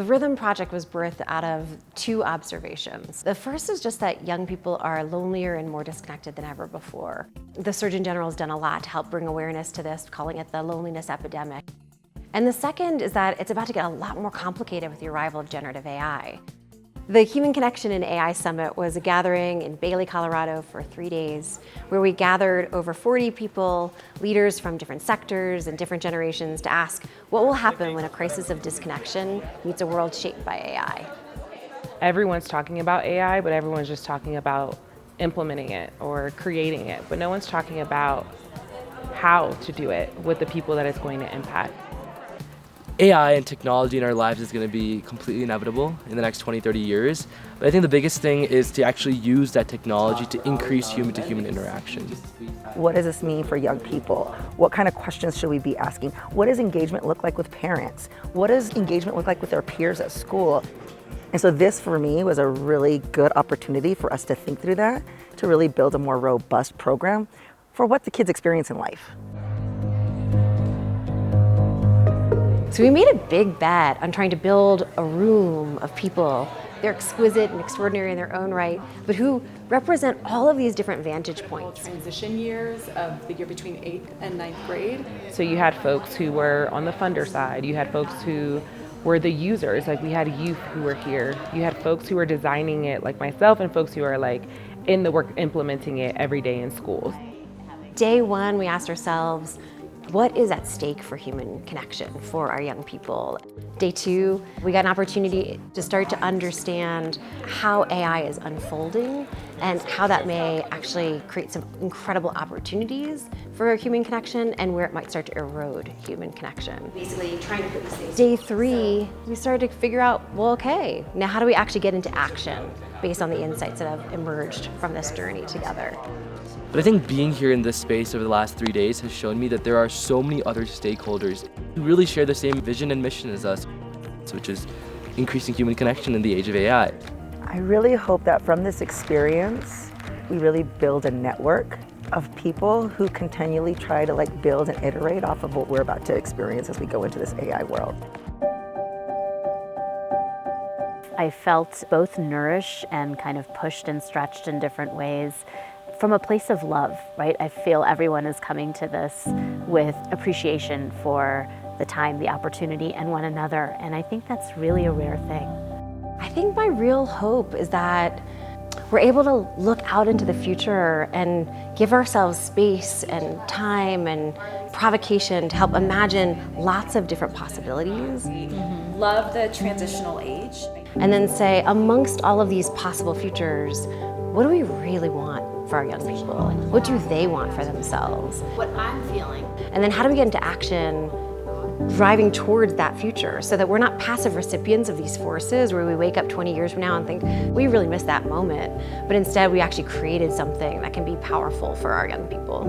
The Rhythm Project was birthed out of two observations. The first is just that young people are lonelier and more disconnected than ever before. The Surgeon General has done a lot to help bring awareness to this, calling it the loneliness epidemic. And the second is that it's about to get a lot more complicated with the arrival of generative AI. The Human Connection and AI Summit was a gathering in Bailey, Colorado for 3 days, where we gathered over 40 people, leaders from different sectors and different generations, to ask what will happen when a crisis of disconnection meets a world shaped by AI. Everyone's talking about AI, but everyone's just talking about implementing it or creating it, but no one's talking about how to do it with the people that it's going to impact. AI and technology in our lives is going to be completely inevitable in the next 20, 30 years. But I think the biggest thing is to actually use that technology to increase human-to-human interaction. What does this mean for young people? What kind of questions should we be asking? What does engagement look like with parents? What does engagement look like with their peers at school? And so this, for me, was a really good opportunity for us to think through that, to really build a more robust program for what the kids experience in life. So we made a big bet on trying to build a room of people. They're exquisite and extraordinary in their own right, but who represent all of these different vantage points. Transition years of the year between 8th and 9th grade. So you had folks who were on the funder side, you had folks who were the users, like we had youth who were here, you had folks who were designing it like myself, and folks who are like in the work implementing it every day in schools. Day one, we asked ourselves, what is at stake for human connection for our young people? Day two, we got an opportunity to start to understand how AI is unfolding and how that may actually create some incredible opportunities for human connection and where it might start to erode human connection. Basically trying to put these things. Day three, we started to figure out, well, okay, now how do we actually get into action based on the insights that have emerged from this journey together? But I think being here in this space over the last 3 days has shown me that there are so many other stakeholders who really share the same vision and mission as us, which is increasing human connection in the age of AI. I really hope that from this experience, we really build a network of people who continually try to build and iterate off of what we're about to experience as we go into this AI world. I felt both nourished and kind of pushed and stretched in different ways from a place of love, right? I feel everyone is coming to this with appreciation for the time, the opportunity, and one another. And I think that's really a rare thing. I think my real hope is that we're able to look out into the future and give ourselves space and time and provocation to help imagine lots of different possibilities. Love the transitional age. And then say, amongst all of these possible futures, what do we really want for our young people? What do they want for themselves? What I'm feeling. And then how do we get into action driving towards that future so that we're not passive recipients of these forces where we wake up 20 years from now and think, we really missed that moment. But instead, we actually created something that can be powerful for our young people.